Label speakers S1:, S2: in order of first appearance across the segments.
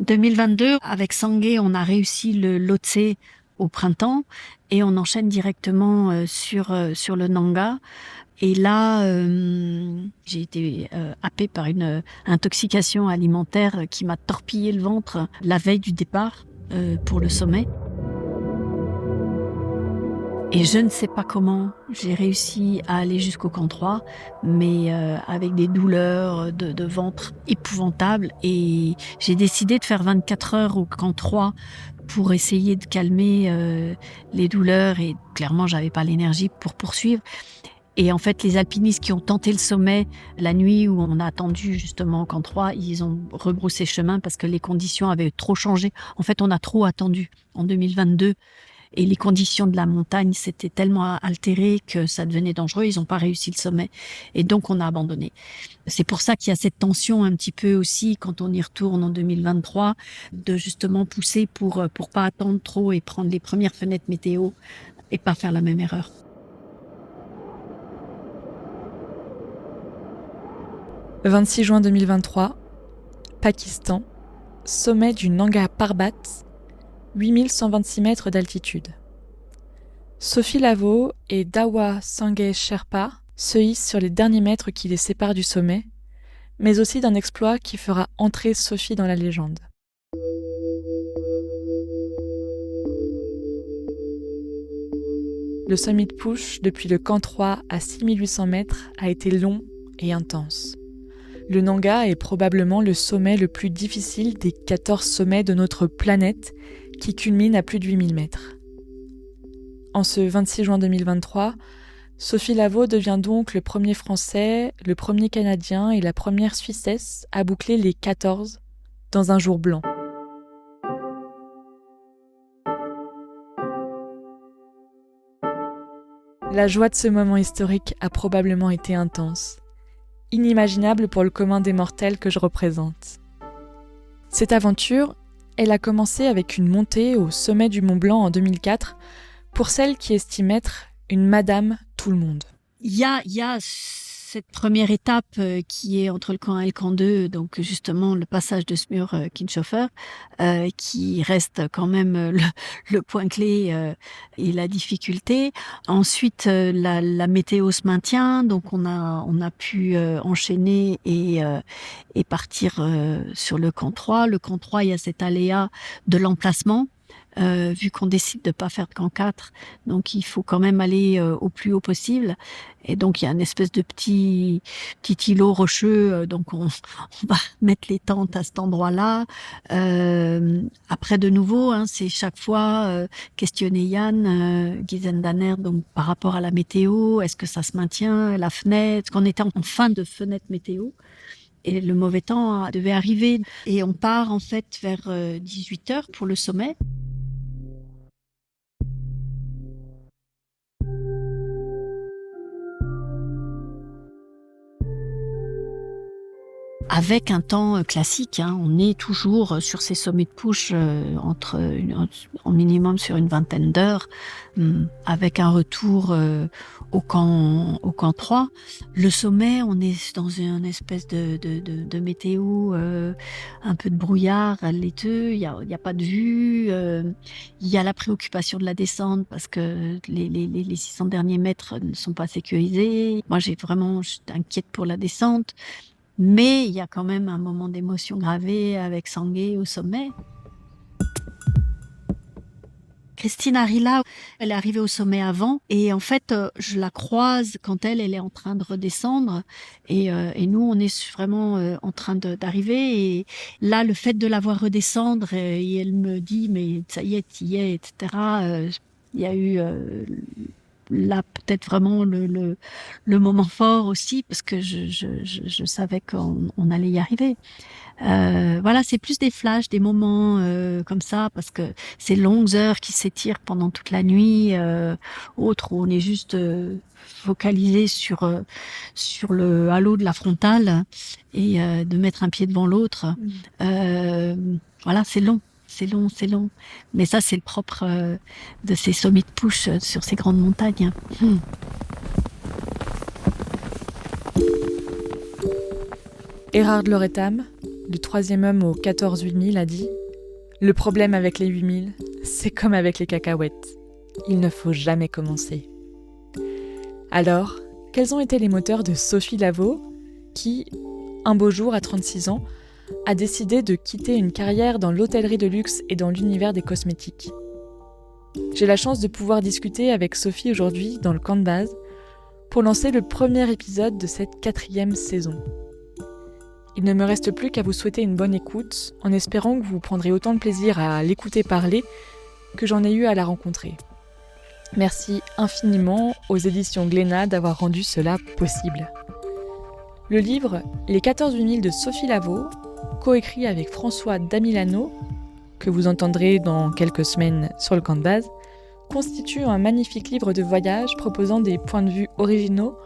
S1: 2022, avec Sangay, on a réussi le Lhotse au printemps et on enchaîne directement sur le Nanga. Et là, j'ai été happée par une intoxication alimentaire qui m'a torpillé le ventre la veille du départ pour le sommet. Et je ne sais pas comment j'ai réussi à aller jusqu'au camp 3, mais avec des douleurs de ventre épouvantables. Et j'ai décidé de faire 24 heures au camp 3 pour essayer de calmer les douleurs. Et clairement, j'avais pas l'énergie pour poursuivre. Et en fait, les alpinistes qui ont tenté le sommet la nuit où on a attendu justement au camp 3, ils ont rebroussé chemin parce que les conditions avaient trop changé. En fait, on a trop attendu en 2022. Et les conditions de la montagne s'étaient tellement altérées que ça devenait dangereux. Ils n'ont pas réussi le sommet. Et donc, on a abandonné. C'est pour ça qu'il y a cette tension un petit peu aussi, quand on y retourne en 2023, de justement pousser pour pas attendre trop et prendre les premières fenêtres météo et pas faire la même erreur.
S2: Le 26 juin 2023, Pakistan, sommet du Nanga Parbat, 8126 mètres d'altitude. Sophie Lavaux et Dawa Sangay Sherpa se hissent sur les derniers mètres qui les séparent du sommet, mais aussi d'un exploit qui fera entrer Sophie dans la légende. Le summit push depuis le camp 3 à 6800 mètres a été long et intense. Le Nanga est probablement le sommet le plus difficile des 14 sommets de notre planète qui culmine à plus de 8000 mètres. En ce 26 juin 2023, Sophie Lavaux devient donc le premier Français, le premier Canadien et la première Suissesse à boucler les 14 dans un jour blanc. La joie de ce moment historique a probablement été intense, inimaginable pour le commun des mortels que je représente. Cette aventure, elle a commencé avec une montée au sommet du Mont Blanc en 2004 pour celle qui estime être une Madame Tout-le-Monde.
S1: Il y a cette première étape qui est entre le camp 1 et le camp 2, donc justement le passage de Smur-Kinshoffer, qui reste quand même le point clé et la difficulté. Ensuite, la météo se maintient, donc on a pu enchaîner et partir sur le camp 3. Le camp 3, il y a cet aléa de l'emplacement. Vu qu'on décide de pas faire de camp 4, donc il faut quand même aller au plus haut possible. Et donc il y a une espèce de petit îlot rocheux, donc on va mettre les tentes à cet endroit-là. Après de nouveau, c'est chaque fois questionner Yann Giesendaner, donc par rapport à la météo, est-ce que ça se maintient, la fenêtre, qu'on était en fin de fenêtre météo. Et le mauvais temps devait arriver. Et on part en fait vers 18h pour le sommet. Avec un temps classique, on est toujours sur ces sommets de push en minimum sur une vingtaine d'heures, avec un retour au camp 3. Le sommet, on est dans une espèce de météo, un peu de brouillard laiteux, il y a pas de vue, il y a la préoccupation de la descente parce que les 600 derniers mètres ne sont pas sécurisés. Moi, j'étais inquiète pour la descente. Mais il y a quand même un moment d'émotion gravé avec Sangay au sommet. Christine Arila, elle est arrivée au sommet avant et en fait, je la croise quand elle est en train de redescendre et nous, on est vraiment en train d'arriver et là, le fait de la voir redescendre et elle me dit « mais ça y est, t'y es », etc. Il y a eu... là peut-être vraiment le moment fort aussi parce que je savais qu'on allait y arriver. Voilà, c'est plus des flashs, des moments comme ça parce que ces longues heures qui s'étirent pendant toute la nuit, autres où on est juste focalisé sur le halo de la frontale et de mettre un pied devant l'autre. Voilà, c'est long. C'est long. Mais ça, c'est le propre de ces sommets de push sur ces grandes montagnes.
S2: Erhard Loretam, le troisième homme aux 14 8000, a dit « Le problème avec les 8000, c'est comme avec les cacahuètes. Il ne faut jamais commencer. » Alors, quels ont été les moteurs de Sophie Lavaux, qui, un beau jour à 36 ans, a décidé de quitter une carrière dans l'hôtellerie de luxe et dans l'univers des cosmétiques? J'ai la chance de pouvoir discuter avec Sophie aujourd'hui dans le camp de base pour lancer le premier épisode de cette 4e saison. Il ne me reste plus qu'à vous souhaiter une bonne écoute, en espérant que vous prendrez autant de plaisir à l'écouter parler que j'en ai eu à la rencontrer. Merci infiniment aux éditions Glénat d'avoir rendu cela possible. Le livre « Les 14 8000 de Sophie Lavaux », coécrit avec François Damilano, que vous entendrez dans quelques semaines sur le camp de base, constitue un magnifique livre de voyage proposant des points de vue originaux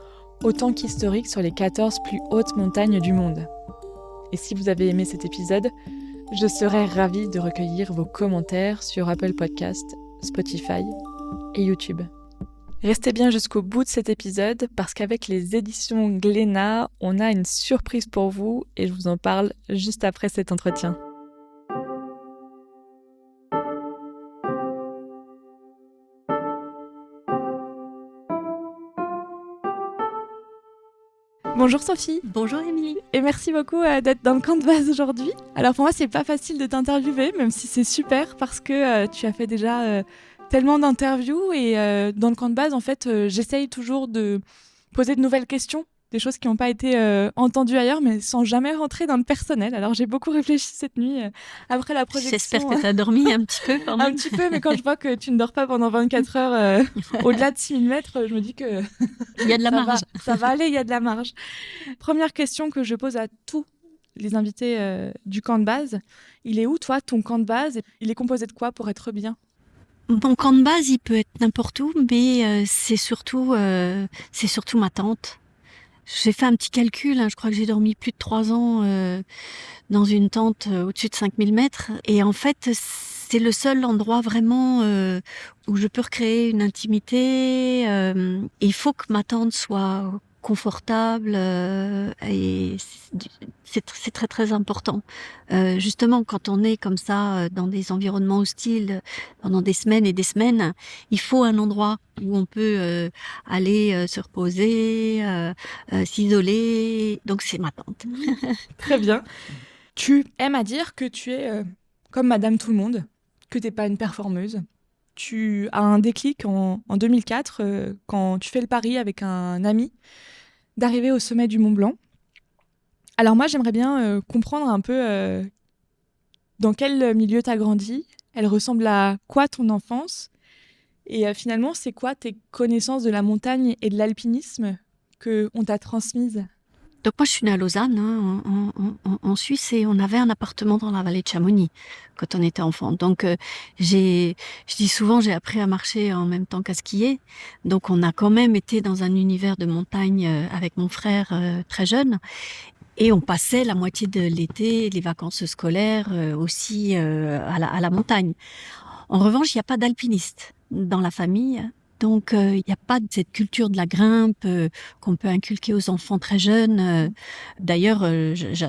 S2: autant qu'historiques sur les 14 plus hautes montagnes du monde. Et si vous avez aimé cet épisode, je serais ravie de recueillir vos commentaires sur Apple Podcasts, Spotify et YouTube. Restez bien jusqu'au bout de cet épisode parce qu'avec les éditions Glénat, on a une surprise pour vous et je vous en parle juste après cet entretien. Bonjour Sophie.
S1: Bonjour Émilie.
S2: Et merci beaucoup d'être dans le camp de base aujourd'hui. Alors pour moi, c'est pas facile de t'interviewer, même si c'est super parce que tu as fait déjà tellement d'interviews et dans le camp de base, en fait, j'essaye toujours de poser de nouvelles questions, des choses qui n'ont pas été entendues ailleurs, mais sans jamais rentrer dans le personnel. Alors j'ai beaucoup réfléchi cette nuit après la projection.
S1: J'espère que tu as dormi un petit peu quand même.
S2: Un petit peu, mais quand je vois que tu ne dors pas pendant 24 heures au-delà de 6000 mètres, je me dis que
S1: il y a de la marge.
S2: Ça va aller, il y a de la marge. Première question que je pose à tous les invités du camp de base. Il est où, toi, ton camp de base? Il est composé de quoi pour être bien?
S1: Mon camp de base, il peut être n'importe où, mais c'est surtout ma tente. J'ai fait un petit calcul, je crois que j'ai dormi plus de 3 ans dans une tente au-dessus de 5000 mètres. Et en fait, c'est le seul endroit vraiment où je peux recréer une intimité. Il faut que ma tente soit confortable et c'est très très important. Justement, quand on est comme ça dans des environnements hostiles pendant des semaines et des semaines, il faut un endroit où on peut aller se reposer, s'isoler. Donc c'est ma tente.
S2: Très bien. Tu aimes à dire que tu es comme Madame Tout-le-Monde, que tu n'es pas une performeuse. Tu as un déclic en 2004 quand tu fais le pari avec un ami d'arriver au sommet du Mont Blanc. Alors moi, j'aimerais bien comprendre un peu dans quel milieu tu as grandi, elle ressemble à quoi ton enfance, et finalement, c'est quoi tes connaissances de la montagne et de l'alpinisme qu'on t'a transmises?
S1: Donc moi, je suis née à Lausanne, en Suisse, et on avait un appartement dans la vallée de Chamonix quand on était enfant. Donc je dis souvent, j'ai appris à marcher en même temps qu'à skier. Donc on a quand même été dans un univers de montagne avec mon frère très jeune. Et on passait la moitié de l'été, les vacances scolaires aussi à la montagne. En revanche, il n'y a pas d'alpiniste dans la famille. Donc, il n'y a pas cette culture de la grimpe qu'on peut inculquer aux enfants très jeunes. D'ailleurs,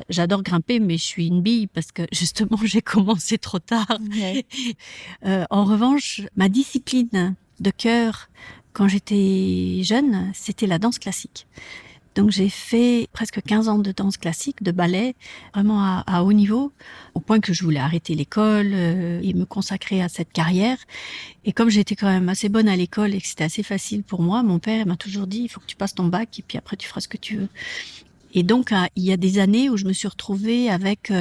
S1: j'adore grimper, mais je suis une bille parce que justement, j'ai commencé trop tard.
S2: Ouais.
S1: En revanche, ma discipline de cœur, quand j'étais jeune, c'était la danse classique. Donc j'ai fait presque 15 ans de danse classique, de ballet, vraiment à haut niveau, au point que je voulais arrêter l'école et me consacrer à cette carrière. Et comme j'étais quand même assez bonne à l'école et que c'était assez facile pour moi, mon père m'a toujours dit, il faut que tu passes ton bac et puis après tu feras ce que tu veux. Et donc il y a des années où je me suis retrouvée avec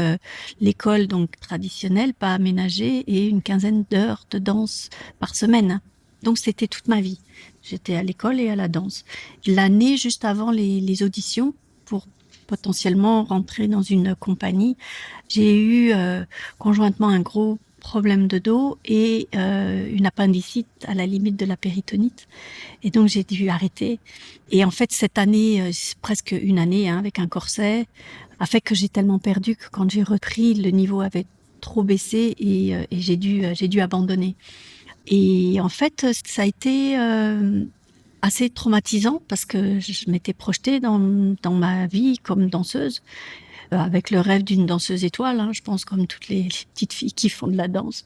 S1: l'école donc traditionnelle, pas aménagée, et une 15aine d'heures de danse par semaine. Donc c'était toute ma vie. J'étais à l'école et à la danse. L'année juste avant les auditions pour potentiellement rentrer dans une compagnie, j'ai eu conjointement un gros problème de dos et une appendicite à la limite de la péritonite. Et donc j'ai dû arrêter. Et en fait cette année, presque une année avec un corset, a fait que j'ai tellement perdu que quand j'ai repris, le niveau avait trop baissé et j'ai dû abandonner. Et en fait, ça a été assez traumatisant parce que je m'étais projetée dans ma vie comme danseuse. avec le rêve d'une danseuse étoile, hein, je pense comme toutes les petites filles qui font de la danse.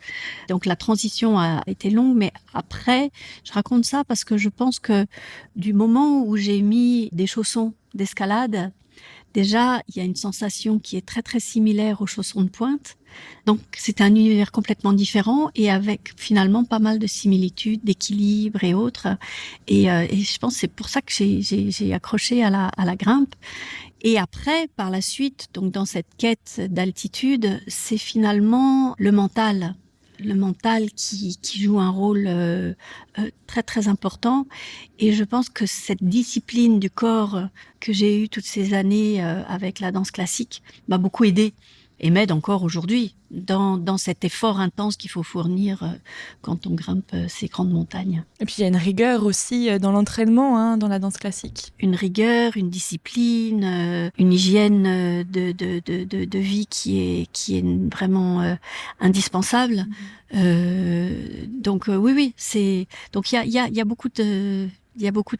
S1: Donc la transition a été longue, mais après, je raconte ça parce que je pense que du moment où j'ai mis des chaussons d'escalade, déjà, il y a une sensation qui est très très similaire aux chaussons de pointe. Donc c'est un univers complètement différent et avec finalement pas mal de similitudes, d'équilibre et autres. Et je pense que c'est pour ça que j'ai accroché à la grimpe. Et après, par la suite, donc dans cette quête d'altitude, c'est finalement le mental. Le mental qui joue un rôle très très important. Et je pense que cette discipline du corps que j'ai eue toutes ces années avec la danse classique m'a beaucoup aidée et m'aide encore aujourd'hui dans cet effort intense qu'il faut fournir quand on grimpe ces grandes montagnes.
S2: Et puis il y a une rigueur aussi dans l'entraînement, hein, dans la danse classique.
S1: Une rigueur, une discipline, une hygiène de vie qui est vraiment indispensable. Donc oui, c'est donc il y a beaucoup de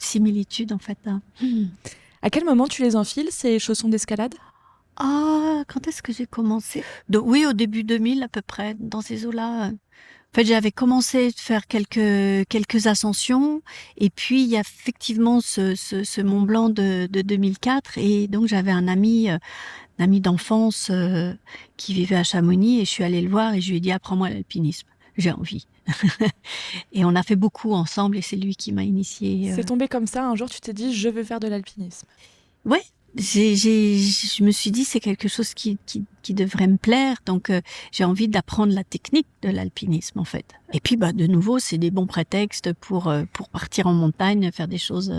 S1: similitudes en fait. Hein.
S2: À quel moment tu les enfiles, ces chaussons d'escalade ?
S1: Ah, quand est-ce que j'ai commencé? Oui, au début 2000 à peu près, dans ces eaux-là. En fait, j'avais commencé de faire quelques ascensions, et puis il y a effectivement ce Mont Blanc de 2004, et donc j'avais un ami d'enfance qui vivait à Chamonix, et je suis allée le voir et je lui ai dit apprends-moi l'alpinisme, j'ai envie. Et on a fait beaucoup ensemble, et c'est lui qui m'a initiée.
S2: C'est tombé comme ça, un jour tu t'es dit je veux faire de l'alpinisme.
S1: Ouais. Je me suis dit c'est quelque chose qui devrait me plaire, donc j'ai envie d'apprendre la technique de l'alpinisme en fait. Et puis de nouveau c'est des bons prétextes pour partir en montagne, faire des choses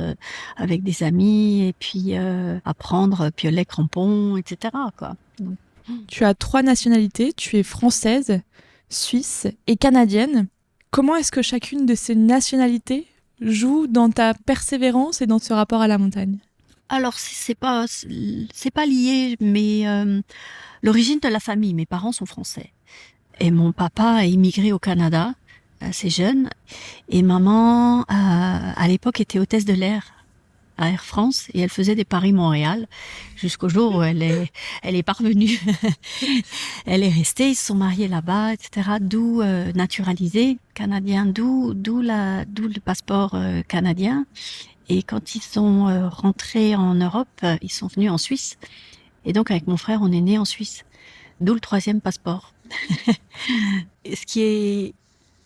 S1: avec des amis et puis apprendre piolet, crampons, etc. quoi. Donc.
S2: Tu as 3 nationalités, tu es française, suisse et canadienne. Comment est-ce que chacune de ces nationalités joue dans ta persévérance et dans ce rapport à la montagne ?
S1: Alors c'est pas lié, mais l'origine de la famille, mes parents sont français et mon papa a immigré au Canada assez jeune et maman à l'époque était hôtesse de l'air à Air France et elle faisait des Paris-Montréal jusqu'au jour où elle est parvenue. Elle est restée, ils se sont mariés là-bas, etc. D'où naturalisé canadien, d'où le passeport canadien. Et quand ils sont rentrés en Europe, ils sont venus en Suisse. Et donc, avec mon frère, on est nés en Suisse. D'où le 3e passeport. Ce qui est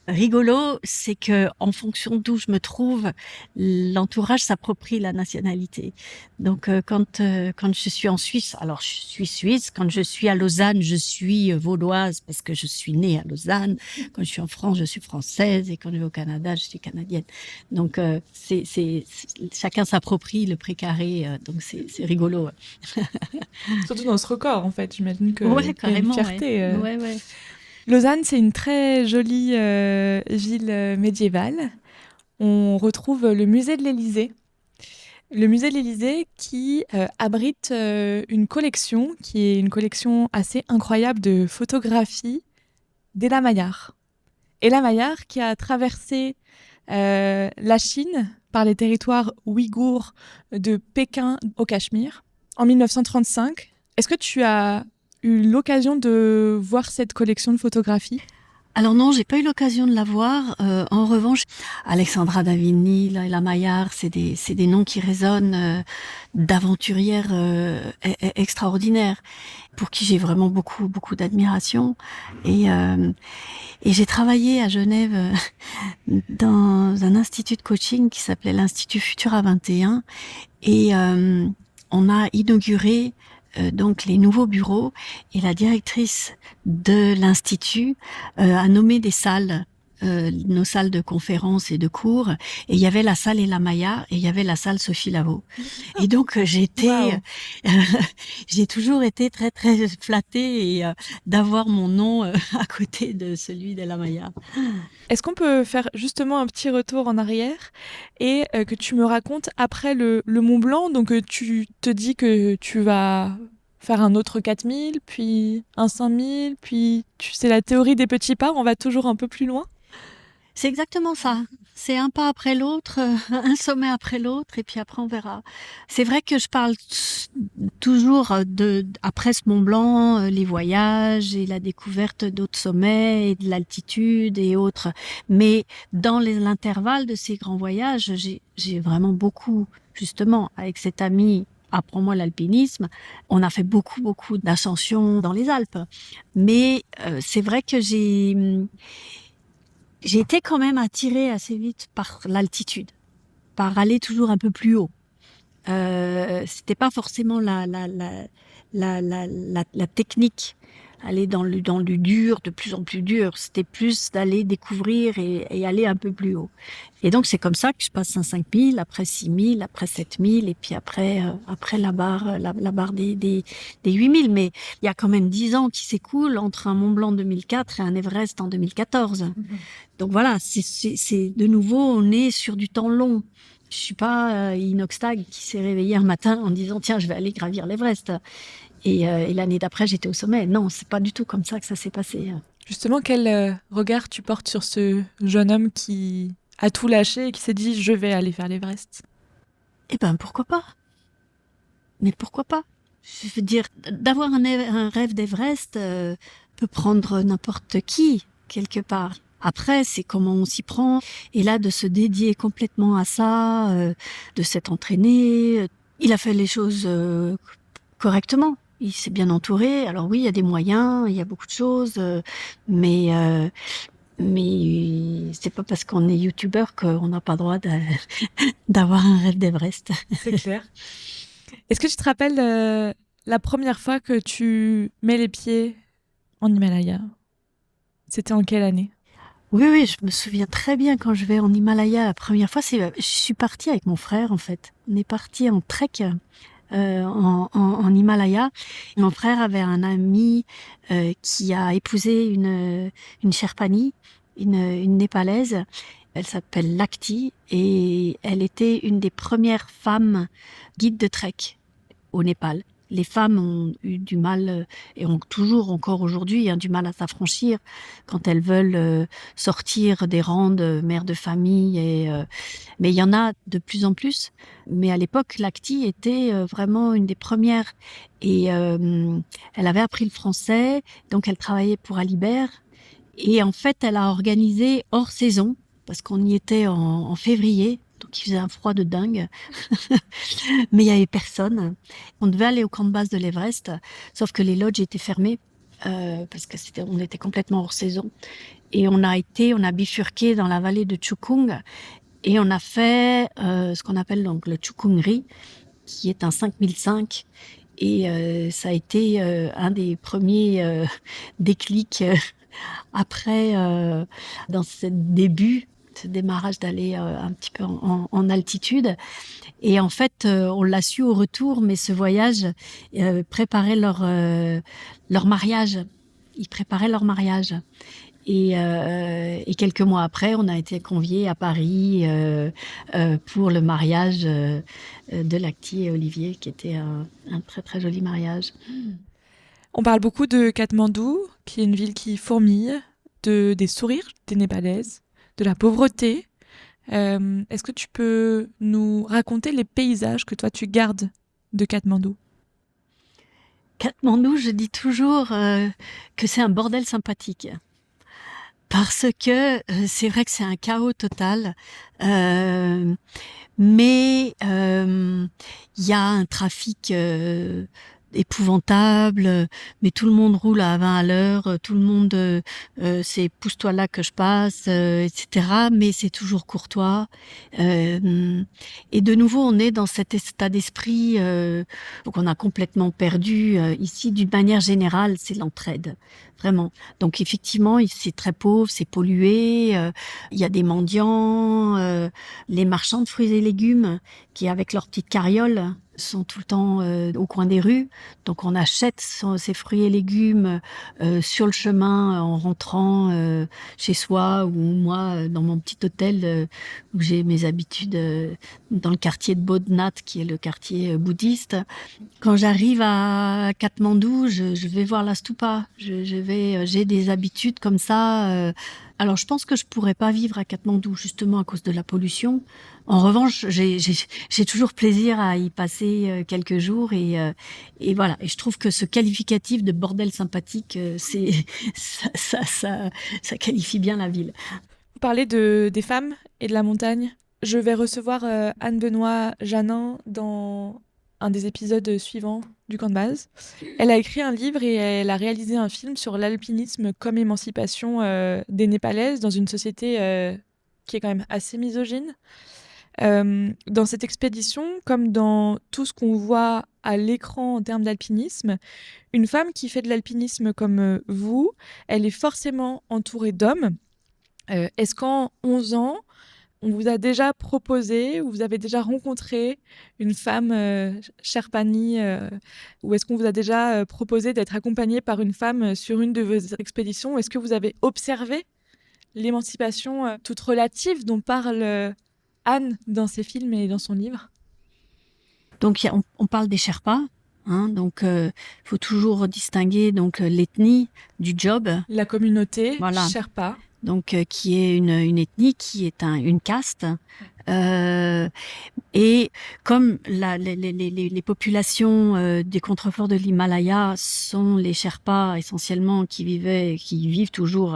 S1: rigolo, c'est que en fonction d'où je me trouve, l'entourage s'approprie la nationalité. Donc, quand je suis en Suisse, alors je suis suisse. Quand je suis à Lausanne, je suis vaudoise parce que je suis née à Lausanne. Quand je suis en France, je suis française. Et quand je vais au Canada, je suis canadienne. Donc, chacun s'approprie le précaré. Donc, c'est rigolo.
S2: Surtout dans ce record, en fait. J'imagine que
S1: ouais, carrément,
S2: y a une fierté.
S1: Ouais.
S2: Lausanne, c'est une très jolie ville médiévale. On retrouve le musée de l'Élysée. Le musée de l'Élysée qui abrite une collection qui est une collection assez incroyable de photographies d'Ella Maillard. Ella Maillard qui a traversé la Chine par les territoires ouïghours de Pékin au Cachemire en 1935. Est-ce que tu as eu l'occasion de voir cette collection de photographies ?
S1: Alors non, j'ai pas eu l'occasion de la voir. En revanche, Alexandra Davigny, Ella Maillard, c'est des noms qui résonnent, d'aventurières extraordinaires, pour qui j'ai vraiment beaucoup d'admiration. Et j'ai travaillé à Genève dans un institut de coaching qui s'appelait l'Institut Futura 21, et on a inauguré donc les nouveaux bureaux, et la directrice de l'institut a nommé des salles, nos salles de conférences et de cours, et il y avait la salle Ella Maillard et il y avait la salle Sophie Lavaux. Et donc j'ai toujours été très très flattée et d'avoir mon nom à côté de celui d'Ella Maillard.
S2: Est-ce qu'on peut faire justement un petit retour en arrière et que tu me racontes après le Mont Blanc, donc tu te dis que tu vas faire un autre 4000, puis un 5000, puis tu sais la théorie des petits pas, on va toujours un peu plus loin ?
S1: C'est exactement ça. C'est un pas après l'autre, un sommet après l'autre, et puis après on verra. C'est vrai que je parle toujours après ce Mont Blanc, les voyages et la découverte d'autres sommets et de l'altitude et autres. Mais dans l'intervalle de ces grands voyages, j'ai vraiment beaucoup, justement, avec cet ami, apprends-moi l'alpinisme, on a fait beaucoup d'ascensions dans les Alpes. Mais c'est vrai que j'ai été quand même attirée assez vite par l'altitude, par aller toujours un peu plus haut. C'était pas forcément la technique, aller dans le dur, de plus en plus dur. C'était plus d'aller découvrir et aller un peu plus haut. Et donc c'est comme ça que je passe un 5000, après 6000, après 7000, et puis après la barre des 8000. Mais il y a quand même 10 ans qui s'écoulent entre un Mont Blanc 2004 et un Everest en 2014. Donc voilà, c'est de nouveau, on est sur du temps long. Je suis pas inoxtag qui s'est réveillé un matin en disant tiens, je vais aller gravir l'Everest. Et l'année d'après, j'étais au sommet. Non, c'est pas du tout comme ça que ça s'est passé.
S2: Justement, quel regard tu portes sur ce jeune homme qui a tout lâché et qui s'est dit je vais aller faire l'Everest?
S1: Eh ben, pourquoi pas? Mais pourquoi pas? Je veux dire, d'avoir un rêve d'Everest peut prendre n'importe qui, quelque part. Après, c'est comment on s'y prend. Et là, de se dédier complètement à ça, de s'être entraîné. Il a fait les choses correctement. Il s'est bien entouré. Alors oui, il y a des moyens, il y a beaucoup de choses, mais c'est pas parce qu'on est youtubeur qu'on n'a pas le droit d'avoir un rêve d'Everest.
S2: C'est clair. Est-ce que tu te rappelles la première fois que tu mets les pieds en Himalaya? C'était en quelle année?
S1: Oui, je me souviens très bien quand je vais en Himalaya la première fois. Je suis partie avec mon frère en fait. On est parti en trek en Himalaya. Mon frère avait un ami qui a épousé une Sherpani, une Népalaise. Elle s'appelle Lakti et elle était une des premières femmes guides de trek au Népal. Les femmes ont eu du mal et ont toujours encore aujourd'hui du mal à s'affranchir quand elles veulent sortir des rangs de mères de famille. Mais il y en a de plus en plus. Mais à l'époque, Lakti était vraiment une des premières. Et elle avait appris le français, donc elle travaillait pour Alibert. Et en fait, elle a organisé hors saison, parce qu'on y était en février, donc il faisait un froid de dingue. Mais il y avait personne. On devait aller au camp de base de l'Everest, sauf que les lodges étaient fermés parce que on était complètement hors saison. Et on a bifurqué dans la vallée de Chukung et on a fait ce qu'on appelle donc le Chukungri, qui est un 5005. Et ça a été un des premiers déclics après dans ce début, ce démarrage d'aller un petit peu en altitude. Et en fait, on l'a su au retour, mais ce voyage préparait leur mariage. Ils préparaient leur mariage. Et quelques mois après, on a été conviés à Paris pour le mariage de Lakti et Olivier, qui était un très très joli mariage.
S2: On parle beaucoup de Katmandou, qui est une ville qui fourmille, des sourires des Népalaises, de la pauvreté. Est-ce que tu peux nous raconter les paysages que toi tu gardes de Katmandou?
S1: Katmandou, je dis toujours que c'est un bordel sympathique. Parce que c'est vrai que c'est un chaos total, mais il y a un trafic épouvantable, mais tout le monde roule à 20 à l'heure, tout le monde c'est pousse-toi là que je passe, etc. Mais c'est toujours courtois. Et de nouveau, on est dans cet état d'esprit qu'on a complètement perdu ici. D'une manière générale, c'est l'entraide, vraiment. Donc effectivement, c'est très pauvre, c'est pollué. Il y a des mendiants, les marchands de fruits et légumes qui, avec leurs petites carrioles, sont tout le temps au coin des rues. Donc on achète ces fruits et légumes sur le chemin en rentrant chez soi, ou moi dans mon petit hôtel où j'ai mes habitudes dans le quartier de Bodhnat, qui est le quartier bouddhiste. Quand j'arrive à Katmandou, je vais voir la stupa. J'ai des habitudes comme ça Alors, je pense que je pourrais pas vivre à Katmandou, justement à cause de la pollution. En revanche, j'ai toujours plaisir à y passer quelques jours et voilà. Et je trouve que ce qualificatif de bordel sympathique, c'est ça qualifie bien la ville.
S2: Vous parlez des femmes et de la montagne. Je vais recevoir Anne-Benoît Janin dans un des épisodes suivants du camp de base. Elle a écrit un livre et elle a réalisé un film sur l'alpinisme comme émancipation des Népalaises dans une société qui est quand même assez misogyne. Dans cette expédition, comme dans tout ce qu'on voit à l'écran en termes d'alpinisme, une femme qui fait de l'alpinisme comme vous, elle est forcément entourée d'hommes. Est-ce qu'en 11 ans, on vous a déjà proposé ou vous avez déjà rencontré une femme Sherpani ou est-ce qu'on vous a déjà proposé d'être accompagné par une femme sur une de vos expéditions? Est-ce que vous avez observé l'émancipation toute relative dont parle Anne dans ses films et dans son livre?
S1: Donc, on parle des Sherpas. Donc, faut toujours distinguer donc l'ethnie du job.
S2: La communauté
S1: Voilà.
S2: Sherpa.
S1: Donc, qui est une ethnie, qui est une caste. Et comme les populations des contreforts de l'Himalaya sont les Sherpas essentiellement qui vivent toujours,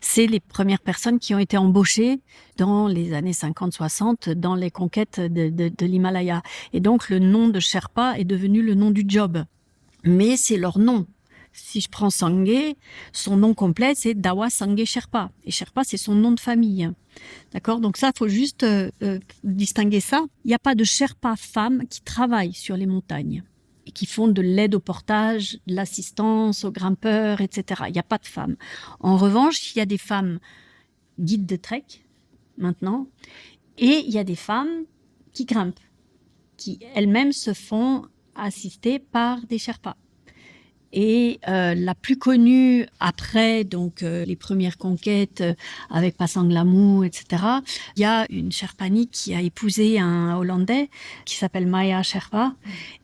S1: c'est les premières personnes qui ont été embauchées dans les années 50-60 dans les conquêtes de l'Himalaya. Et donc le nom de Sherpa est devenu le nom du job. Mais c'est leur nom. Si je prends Sangay, son nom complet, c'est Dawa Sangay Sherpa. Et Sherpa, c'est son nom de famille. D'accord? Donc ça, il faut juste distinguer ça. Il n'y a pas de Sherpa femmes qui travaillent sur les montagnes et qui font de l'aide au portage, de l'assistance aux grimpeurs, etc. Il n'y a pas de femmes. En revanche, il y a des femmes guides de trek, maintenant, et il y a des femmes qui grimpent, qui elles-mêmes se font assister par des Sherpas. Et la plus connue après donc les premières conquêtes avec Pasang Lamu, etc. Il y a une Sherpanie qui a épousé un Hollandais qui s'appelle Maya Sherpa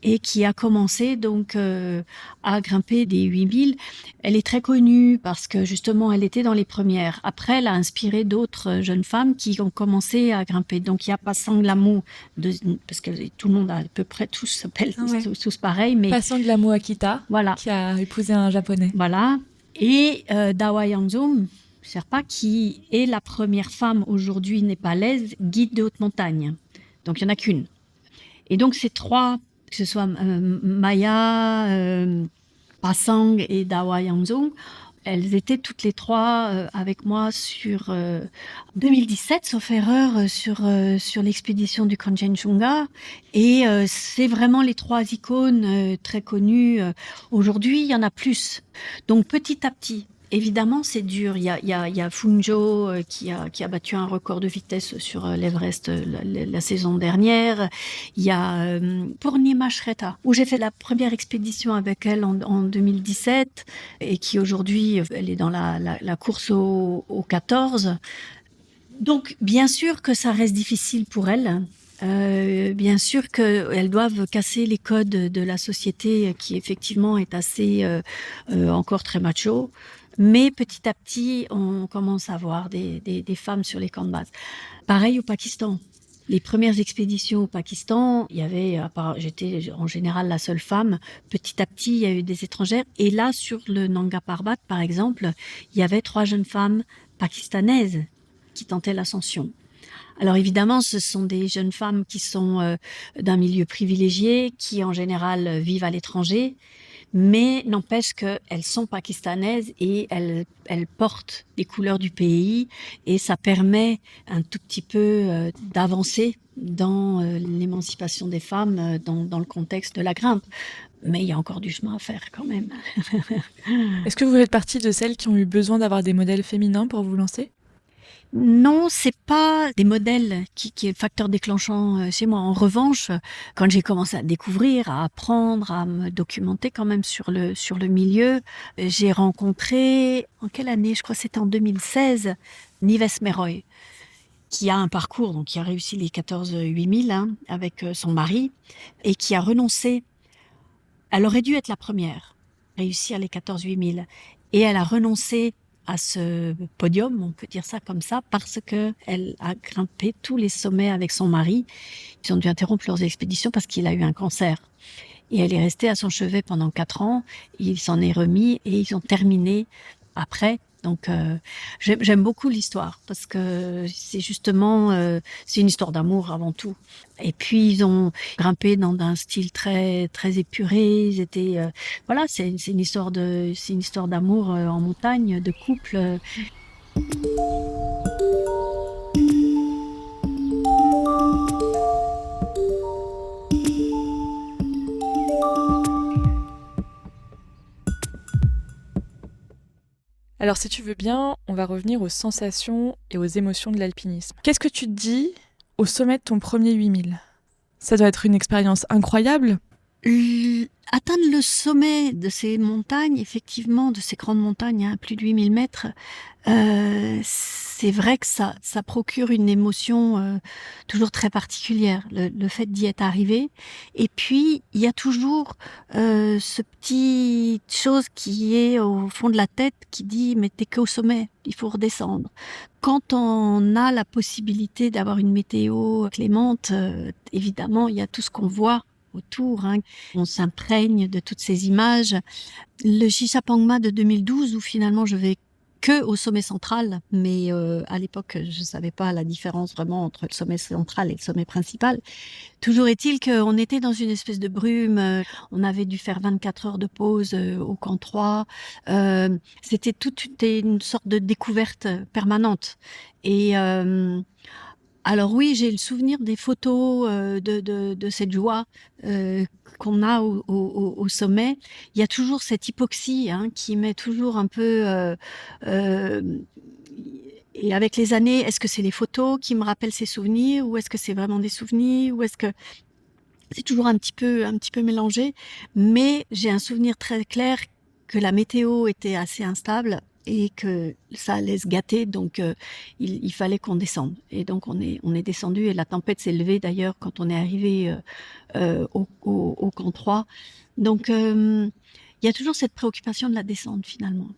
S1: et qui a commencé donc à grimper des 8000. Elle est très connue parce que justement elle était dans les premières. Après, elle a inspiré d'autres jeunes femmes qui ont commencé à grimper. Donc il y a Pasang Lamu, parce que tout le monde à peu près tous s'appellent tous pareil, mais
S2: Pasang Lamu Akita.
S1: Voilà.
S2: Qui a épousé un japonais.
S1: Voilà. Et Dawa Yangzom Sherpa, qui est la première femme aujourd'hui népalaise guide de haute montagne. Donc il n'y en a qu'une. Et donc ces trois, que ce soit Maya, Pasang et Dawa Yangzom, elles étaient toutes les trois avec moi sur 2017, sauf erreur, sur l'expédition du Kanchenjunga. Et c'est vraiment les trois icônes très connues. Aujourd'hui, il y en a plus. Donc petit à petit, évidemment, c'est dur. Il y a Funjo qui a battu un record de vitesse sur l'Everest la saison dernière. Il y a Purnima Shreta, où j'ai fait la première expédition avec elle en 2017 et qui aujourd'hui, elle est dans la course au 14. Donc, bien sûr que ça reste difficile pour elles. Bien sûr qu'elles doivent casser les codes de la société qui effectivement est assez encore très macho. Mais petit à petit, on commence à voir des femmes sur les camps de base. Pareil au Pakistan. Les premières expéditions au Pakistan, il y avait, j'étais en général la seule femme. Petit à petit, il y a eu des étrangères. Et là, sur le Nanga Parbat, par exemple, il y avait 3 jeunes femmes pakistanaises qui tentaient l'ascension. Alors évidemment, ce sont des jeunes femmes qui sont d'un milieu privilégié, qui en général vivent à l'étranger, mais n'empêche qu'elles sont pakistanaises et elles portent les couleurs du pays et ça permet un tout petit peu d'avancer dans l'émancipation des femmes dans le contexte de la grimpe. Mais il y a encore du chemin à faire quand même.
S2: Est-ce que vous faites partie de celles qui ont eu besoin d'avoir des modèles féminins pour vous lancer ?
S1: Non, c'est pas des modèles qui est le facteur déclenchant chez moi. En revanche, quand j'ai commencé à découvrir, à apprendre, à me documenter quand même sur le milieu, j'ai rencontré, en quelle année? Je crois que c'était en 2016, Nives Meroy, qui a un parcours, donc qui a réussi les 14-8000 avec son mari, et qui a renoncé. Elle aurait dû être la première, réussir les 14-8000. Et elle a renoncé à ce podium, on peut dire ça comme ça, parce qu'elle a grimpé tous les sommets avec son mari. Ils ont dû interrompre leurs expéditions parce qu'il a eu un cancer. Et elle est restée à son chevet pendant 4 ans. Il s'en est remis et ils ont terminé après. Donc, j'aime beaucoup l'histoire parce que c'est justement, c'est une histoire d'amour avant tout. Et puis, ils ont grimpé dans un style très, très épuré. Ils étaient, voilà, c'est une histoire d'amour en montagne, de couple.
S2: Alors si tu veux bien, on va revenir aux sensations et aux émotions de l'alpinisme. Qu'est-ce que tu te dis au sommet de ton premier 8000 ? Ça doit être une expérience incroyable.
S1: Atteindre le sommet de ces montagnes, effectivement, de ces grandes montagnes, hein, plus de 8000 mètres, c'est vrai que ça procure une émotion toujours très particulière, le fait d'y être arrivé. Et puis, il y a toujours ce petit chose qui est au fond de la tête qui dit « mais t'es qu'au sommet, il faut redescendre ». Quand on a la possibilité d'avoir une météo clémente, évidemment, il y a tout ce qu'on voit autour, hein. On s'imprègne de toutes ces images. Le Shishapangma de 2012, où finalement je vais que au sommet central, mais à l'époque je savais pas la différence vraiment entre le sommet central et le sommet principal. Toujours est-il qu'on était dans une espèce de brume, on avait dû faire 24 heures de pause au camp 3. C'était une sorte de découverte permanente. Et alors oui, j'ai le souvenir des photos de cette joie qu'on a au sommet. Il y a toujours cette hypoxie qui met toujours un peu... et avec les années, est-ce que c'est les photos qui me rappellent ces souvenirs ou est-ce que c'est vraiment des souvenirs ou est-ce que... C'est toujours un petit peu mélangé, mais j'ai un souvenir très clair que la météo était assez instable et que ça allait se gâter, donc il fallait qu'on descende. Et donc on est descendu et la tempête s'est levée d'ailleurs quand on est arrivé au camp 3. Donc il y a toujours cette préoccupation de la descente finalement.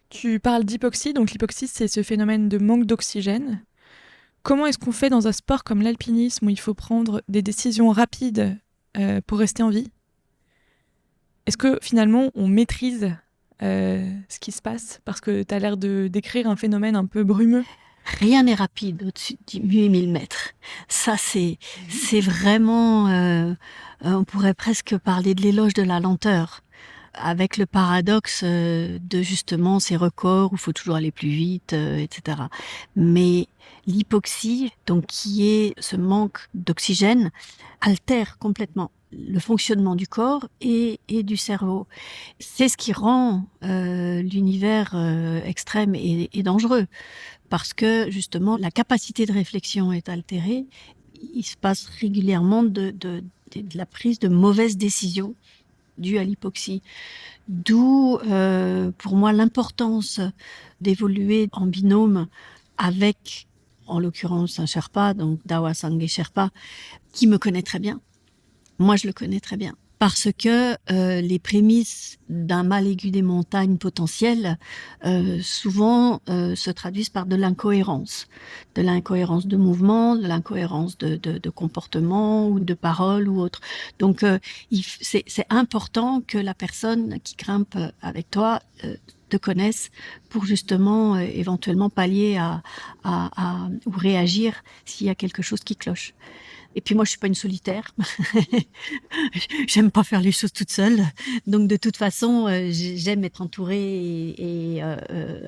S2: Tu parles d'hypoxie, donc l'hypoxie c'est ce phénomène de manque d'oxygène. Comment est-ce qu'on fait dans un sport comme l'alpinisme où il faut prendre des décisions rapides pour rester en vie ? Est-ce que finalement on maîtrise ce qui se passe ? Parce que tu as l'air de décrire un phénomène un peu brumeux.
S1: Rien n'est rapide au-dessus de 8000 mètres. Ça, c'est vraiment... on pourrait presque parler de l'éloge de la lenteur. Avec le paradoxe de justement ces records où il faut toujours aller plus vite, etc. Mais l'hypoxie, donc qui est ce manque d'oxygène, altère complètement le fonctionnement du corps et du cerveau. C'est ce qui rend l'univers extrême et dangereux, parce que justement la capacité de réflexion est altérée. Il se passe régulièrement de la prise de mauvaises décisions due à l'hypoxie. D'où, pour moi, l'importance d'évoluer en binôme avec, en l'occurrence, un Sherpa, donc Dawa Sangye Sherpa, qui me connaît très bien. Moi, je le connais très bien. Parce que les prémices d'un mal aigu des montagnes potentielles souvent se traduisent par de l'incohérence de mouvement, de l'incohérence de comportement ou de parole ou autre. Donc c'est important que la personne qui grimpe avec toi te connaisse pour justement éventuellement pallier ou réagir s'il y a quelque chose qui cloche. Et puis moi, je suis pas une solitaire. J'aime pas faire les choses toute seule. Donc de toute façon, j'aime être entourée et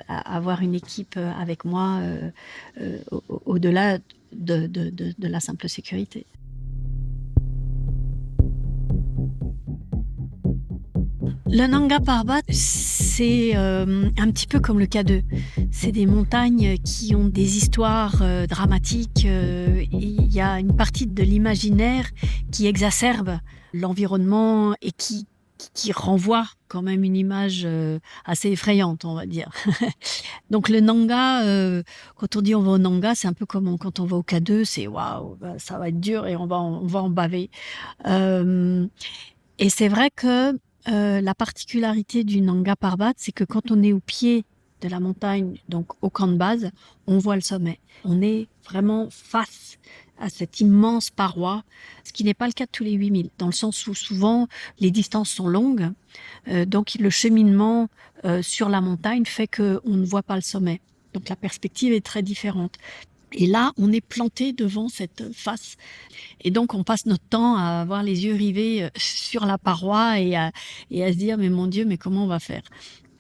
S1: avoir une équipe avec moi au-delà de la simple sécurité. Le Nanga Parbat, c'est un petit peu comme le K2. C'est des montagnes qui ont des histoires dramatiques. Il y a une partie de l'imaginaire qui exacerbe l'environnement et qui renvoie quand même une image assez effrayante, on va dire. Donc le Nanga, quand on dit on va au Nanga, c'est un peu comme quand on va au K2, c'est waouh, ça va être dur et on va en baver. Et c'est vrai que la particularité du Nanga Parbat, c'est que quand on est au pied de la montagne, donc au camp de base, on voit le sommet. On est vraiment face à cette immense paroi, ce qui n'est pas le cas de tous les 8000, dans le sens où souvent les distances sont longues, donc le cheminement sur la montagne fait qu'on ne voit pas le sommet. Donc la perspective est très différente. Et là, on est planté devant cette face. Et donc, on passe notre temps à avoir les yeux rivés sur la paroi et à se dire, mais mon Dieu, mais comment on va faire?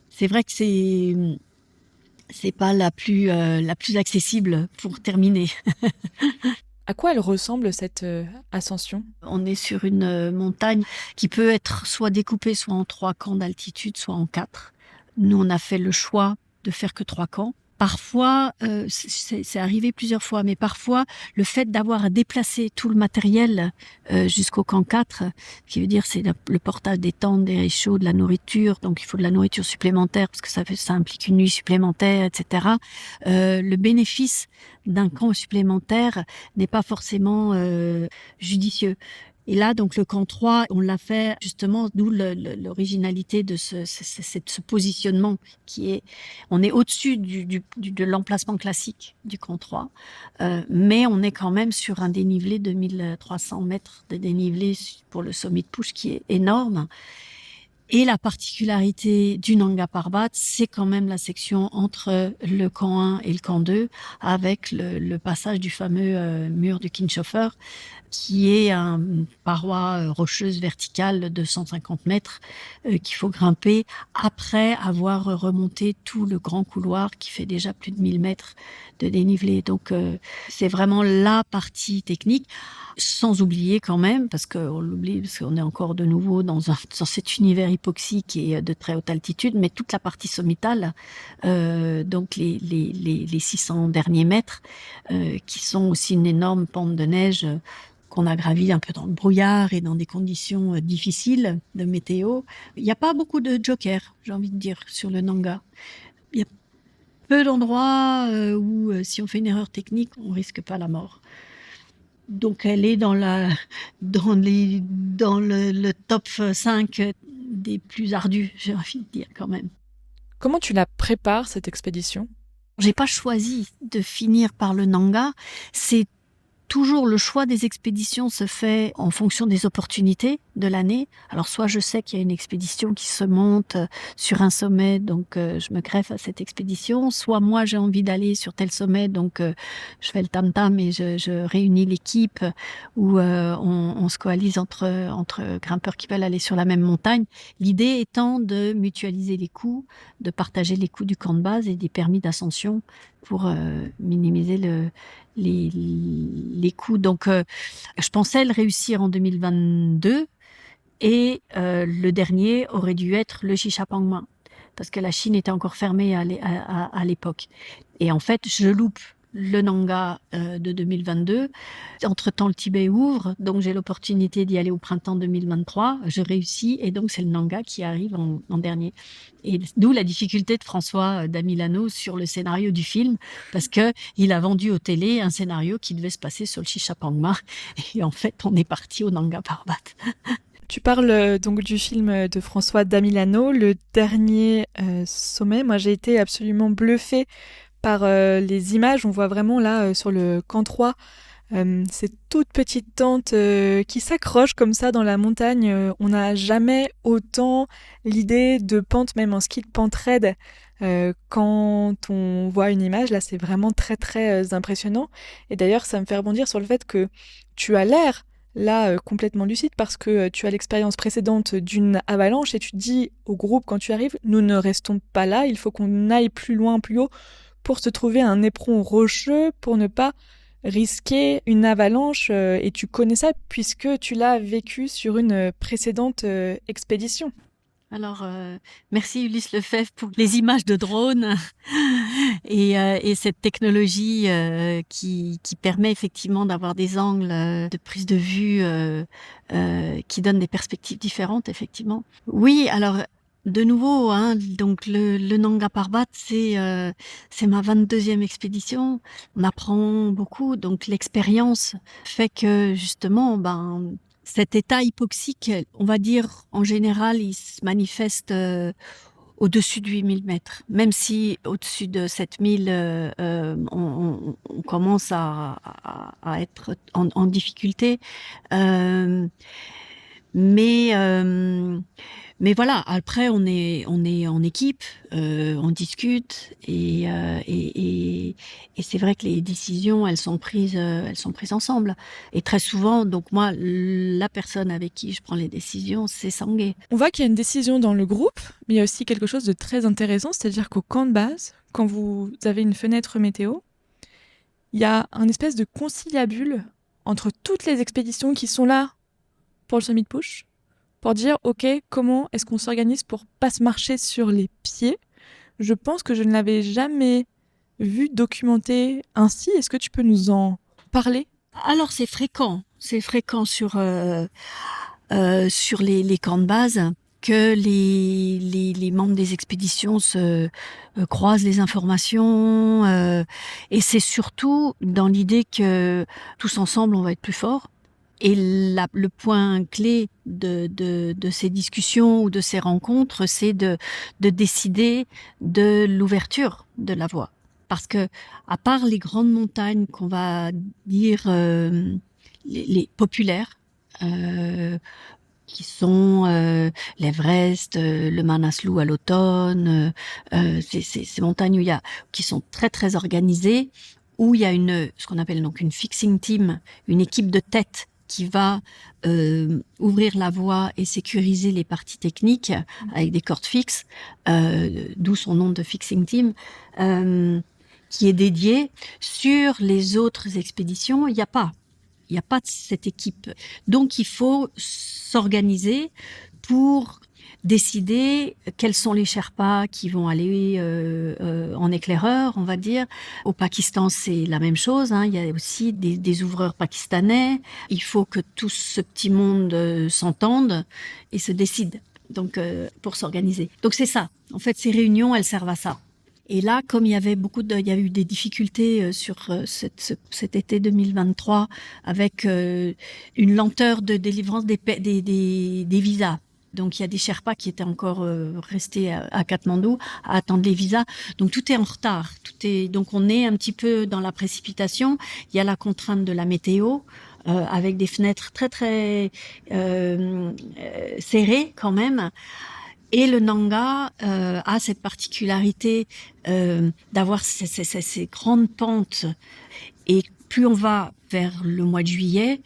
S1: C'est vrai que c'est pas la plus accessible pour terminer.
S2: À quoi elle ressemble cette ascension?
S1: On est sur une montagne qui peut être soit découpée, soit en 3 camps d'altitude, soit en 4. Nous, on a fait le choix de faire que 3 camps. Parfois, c'est arrivé plusieurs fois, mais parfois, le fait d'avoir à déplacer tout le matériel jusqu'au camp 4, qui veut dire c'est le portage des tentes, des réchauds, de la nourriture, donc il faut de la nourriture supplémentaire parce que ça implique une nuit supplémentaire, etc. Le bénéfice d'un camp supplémentaire n'est pas forcément judicieux. Et là, donc, le camp 3, on l'a fait justement, d'où l'originalité de ce positionnement qui est, on est au-dessus de l'emplacement classique du camp 3, mais on est quand même sur un dénivelé de 1300 mètres de dénivelé pour le sommet de Push qui est énorme. Et la particularité du Nanga Parbat, c'est quand même la section entre le camp 1 et le camp 2, avec le passage du fameux mur du Kinshoffer, qui est une paroi rocheuse verticale de 150 mètres qu'il faut grimper après avoir remonté tout le grand couloir qui fait déjà plus de 1000 mètres de dénivelé. Donc c'est vraiment la partie technique, sans oublier quand même, parce qu'on l'oublie, parce qu'on est encore de nouveau dans cet univers hypoxique et de très haute altitude, mais toute la partie sommitale, donc les 600 derniers mètres, qui sont aussi une énorme pente de neige qu'on a gravi un peu dans le brouillard et dans des conditions difficiles de météo. Il n'y a pas beaucoup de jokers, j'ai envie de dire, sur le Nanga. Il y a peu d'endroits où si on fait une erreur technique, on risque pas la mort. Donc elle est dans le top 5 des plus ardus, j'ai envie de dire quand même.
S2: Comment tu la prépares, cette expédition?
S1: J'ai pas choisi de finir par le Nanga, c'est toujours le choix des expéditions se fait en fonction des opportunités de l'année. Alors soit je sais qu'il y a une expédition qui se monte sur un sommet, donc je me greffe à cette expédition. Soit moi j'ai envie d'aller sur tel sommet, donc je fais le tam-tam et je réunis l'équipe où on se coalise entre grimpeurs qui veulent aller sur la même montagne. L'idée étant de mutualiser les coûts, de partager les coûts du camp de base et des permis d'ascension pour minimiser les coûts. Donc, je pensais le réussir en 2022 et le dernier aurait dû être le Shishapangma parce que la Chine était encore fermée à l'époque. Et en fait, je loupe le Nanga de 2022. Entre-temps, le Tibet ouvre, donc j'ai l'opportunité d'y aller au printemps 2023. Je réussis et donc c'est le Nanga qui arrive en dernier. Et d'où la difficulté de François Damilano sur le scénario du film, parce que il a vendu aux télé un scénario qui devait se passer sur le Shishapangma. Et en fait, on est parti au Nanga Parbat.
S2: Tu parles donc du film de François Damilano, Le Dernier Sommet. Moi, j'ai été absolument bluffée par les images. On voit vraiment là sur le camp 3 ces toutes petites tentes qui s'accrochent comme ça dans la montagne. On n'a jamais autant l'idée de pente, même en ski de pente raide. Quand on voit une image, là, c'est vraiment très très impressionnant. Et d'ailleurs, ça me fait rebondir sur le fait que tu as l'air là complètement lucide parce que tu as l'expérience précédente d'une avalanche et tu dis au groupe quand tu arrives, nous ne restons pas là, il faut qu'on aille plus loin, plus haut pour se trouver un éperon rocheux pour ne pas risquer une avalanche et tu connais ça puisque tu l'as vécu sur une précédente expédition.
S1: Alors, merci Ulysse Lefebvre pour les images de drone et cette technologie qui permet effectivement d'avoir des angles de prise de vue qui donnent des perspectives différentes, effectivement. Oui, alors de nouveau, hein, donc le Nanga Parbat, c'est ma 22e expédition. On apprend beaucoup, donc l'expérience fait que justement, cet état hypoxique, on va dire en général, il se manifeste au-dessus de 8 000 mètres. Même si au-dessus de 7 000, on commence à être en difficulté. Euh, mais, euh, mais voilà, après, on est en équipe, on discute et c'est vrai que les décisions, elles sont prises ensemble. Et très souvent, donc moi, la personne avec qui je prends les décisions, c'est Sangué.
S2: On voit qu'il y a une décision dans le groupe, mais il y a aussi quelque chose de très intéressant, c'est-à-dire qu'au camp de base, quand vous avez une fenêtre météo, il y a un espèce de conciliabule entre toutes les expéditions qui sont là pour le Summit Push, pour dire, ok, comment est-ce qu'on s'organise pour pas se marcher sur les pieds. Je pense que je ne l'avais jamais vu documenté ainsi. Est-ce que tu peux nous en parler ?
S1: Alors, c'est fréquent. C'est fréquent sur les camps de base que les membres des expéditions se croisent les informations. Et c'est surtout dans l'idée que tous ensemble, on va être plus forts. Et le point clé de ces discussions ou de ces rencontres, c'est de décider de l'ouverture de la voie. Parce que, à part les grandes montagnes qu'on va dire les populaires, qui sont l'Everest, le Manaslu à l'automne, ces montagnes qui sont très très organisées, où il y a ce qu'on appelle donc une fixing team, une équipe de tête qui va ouvrir la voie et sécuriser les parties techniques avec des cordes fixes, d'où son nom de fixing team, qui est dédié. Sur les autres expéditions, il n'y a pas cette équipe. Donc, il faut s'organiser pour décider quels sont les Sherpas qui vont aller en éclaireur, on va dire. Au Pakistan, c'est la même chose. Il y a aussi des ouvreurs pakistanais. Il faut que tout ce petit monde s'entende et se décide. Donc, pour s'organiser. Donc, c'est ça. En fait, ces réunions, elles servent à ça. Et là, comme il y a eu des difficultés sur cet été 2023 avec une lenteur de délivrance des visas. Donc, il y a des Sherpas qui étaient encore restés à Katmandou à attendre les visas. Donc, tout est en retard. Donc, on est un petit peu dans la précipitation. Il y a la contrainte de la météo. Avec des fenêtres très, très serrées quand même. Et le Nanga a cette particularité d'avoir ces grandes pentes. Et plus on va vers le mois de juillet,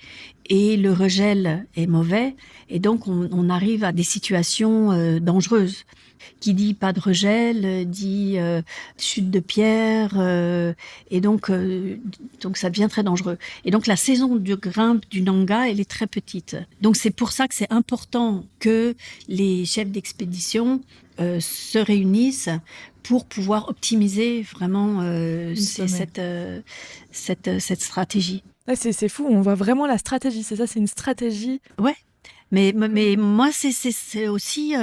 S1: et le regel est mauvais, et donc on arrive à des situations dangereuses. Qui dit pas de regel, dit chute de pierre, et donc ça devient très dangereux. Et donc la saison de grimpe du Nanga, elle est très petite. Donc c'est pour ça que c'est important que les chefs d'expédition se réunissent pour pouvoir optimiser vraiment cette stratégie.
S2: Là, c'est fou, on voit vraiment la stratégie, c'est ça, c'est une stratégie.
S1: Ouais, mais moi c'est aussi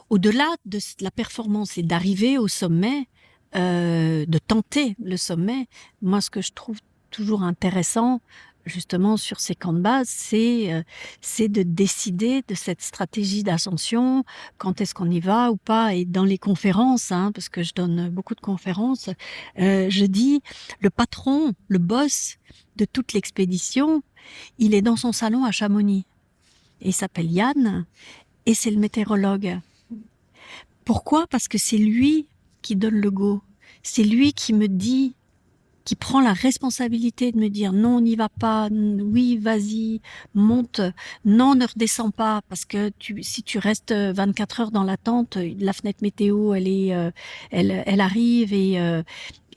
S1: au-delà de la performance et d'arriver au sommet, de tenter le sommet. Moi, ce que je trouve toujours intéressant, justement sur ces camps de base, c'est de décider de cette stratégie d'ascension, quand est-ce qu'on y va ou pas. Et dans les conférences, parce que je donne beaucoup de conférences, je dis, le patron, le boss de toute l'expédition, il est dans son salon à Chamonix. Et il s'appelle Yann, et c'est le météorologue. Pourquoi ? Parce que c'est lui qui donne le go. C'est lui qui me dit, qui prend la responsabilité de me dire non, on n'y va pas, oui, vas-y, monte, non, ne redescends pas, parce que si tu restes 24 heures dans la tente, la fenêtre météo, elle arrive et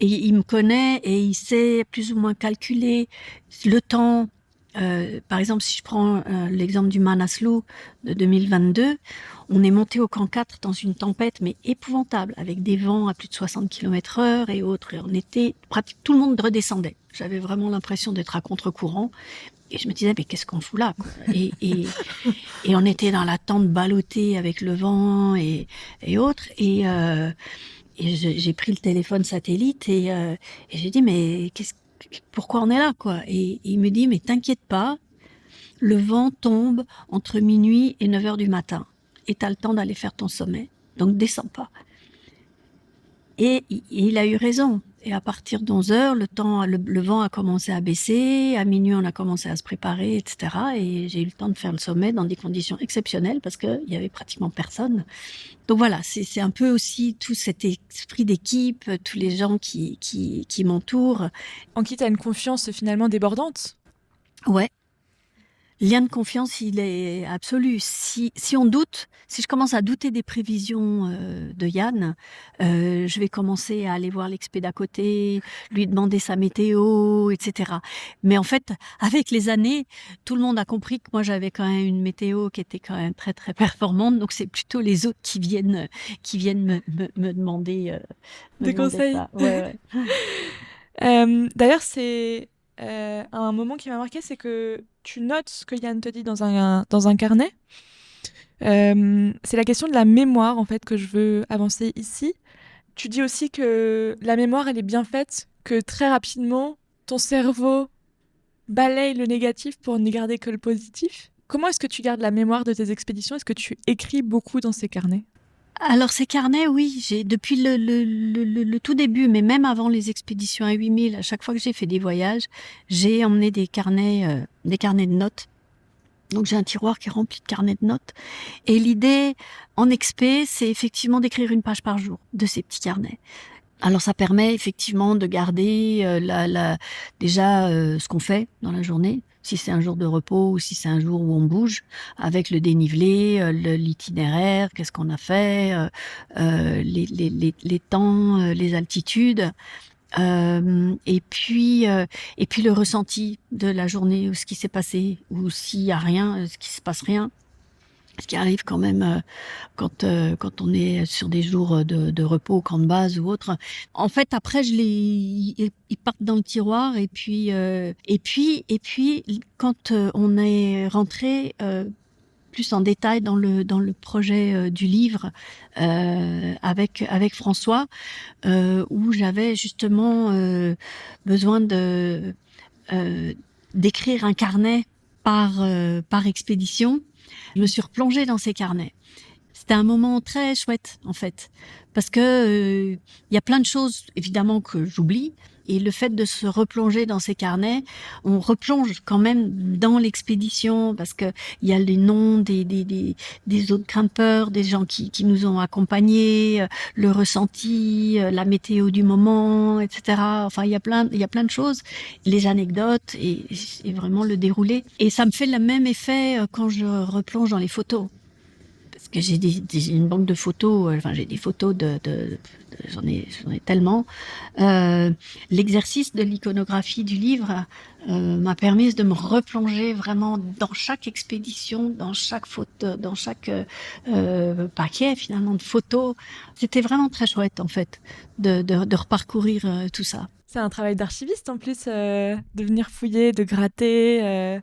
S1: il me connaît et il sait plus ou moins calculer le temps. Par exemple, si je prends l'exemple du Manaslu de 2022, on est monté au camp 4 dans une tempête, mais épouvantable, avec des vents à plus de 60 km/h et autres. Et on était, tout le monde redescendait. J'avais vraiment l'impression d'être à contre-courant. Et je me disais, mais qu'est-ce qu'on fout là, quoi. Et on était dans la tente ballottée avec le vent et autres. Et j'ai pris le téléphone satellite et j'ai dit, mais pourquoi on est là, quoi. Et il me dit, mais t'inquiète pas, le vent tombe entre minuit et 9h du matin. Et t'as le temps d'aller faire ton sommet. donc descends pas. Et il a eu raison. Et à partir de 11h, le vent a commencé à baisser. À minuit, on a commencé à se préparer, etc. Et j'ai eu le temps de faire le sommet dans des conditions exceptionnelles parce qu'il y avait pratiquement personne. Donc voilà, c'est un peu aussi tout cet esprit d'équipe, tous les gens qui m'entourent.
S2: En qui tu as une confiance finalement débordante.
S1: Ouais. Lien de confiance, il est absolu. Si on doute, si je commence à douter des prévisions de Yann, je vais commencer à aller voir l'expé d'à côté, lui demander sa météo, etc. Mais en fait, avec les années, tout le monde a compris que moi j'avais quand même une météo qui était quand même très très performante. Donc c'est plutôt les autres qui viennent me demander,
S2: Des conseils.
S1: ça. Ouais.
S2: D'ailleurs, c'est un moment qui m'a marqué, c'est que tu notes ce que Yann te dit dans un carnet. C'est la question de la mémoire, en fait, que je veux avancer ici. Tu dis aussi que la mémoire, elle est bien faite, que très rapidement, ton cerveau balaye le négatif pour ne garder que le positif. Comment est-ce que tu gardes la mémoire de tes expéditions? Est-ce que tu écris beaucoup dans ces carnets?
S1: Alors ces carnets, oui, j'ai depuis le tout début, mais même avant les expéditions à 8000, à chaque fois que j'ai fait des voyages, j'ai emmené des carnets de notes. Donc j'ai un tiroir qui est rempli de carnets de notes. Et l'idée en expé, c'est effectivement d'écrire une page par jour de ces petits carnets. Alors ça permet effectivement de garder déjà ce qu'on fait dans la journée, si c'est un jour de repos ou si c'est un jour où on bouge, avec le dénivelé, l'itinéraire, qu'est-ce qu'on a fait, les temps, les altitudes, et puis le ressenti de la journée, ou ce qui s'est passé, ou s'il y a rien, ce qui se passe rien. Ce qui arrive quand même quand on est sur des jours de repos au camp de base ou autre. En fait, après, ils partent dans le tiroir et puis quand on est rentré plus en détail dans le projet du livre avec François, où j'avais justement besoin d'écrire un carnet par expédition. Je me suis replongée dans ces carnets. C'était un moment très chouette, en fait, parce que y a plein de choses, évidemment, que j'oublie. Et le fait de se replonger dans ces carnets, on replonge quand même dans l'expédition, parce que il y a les noms des autres grimpeurs, des gens qui nous ont accompagnés, le ressenti, la météo du moment, etc. Enfin, il y a plein de choses, les anecdotes et vraiment le déroulé. Et ça me fait le même effet quand je replonge dans les photos. Parce que j'ai une banque de photos, enfin j'ai des photos j'en ai tellement. L'exercice de l'iconographie du livre m'a permis de me replonger vraiment dans chaque expédition, dans chaque photo, dans chaque paquet finalement de photos. C'était vraiment très chouette en fait de reparcourir tout ça.
S2: C'est un travail d'archiviste en plus, de venir fouiller, de gratter.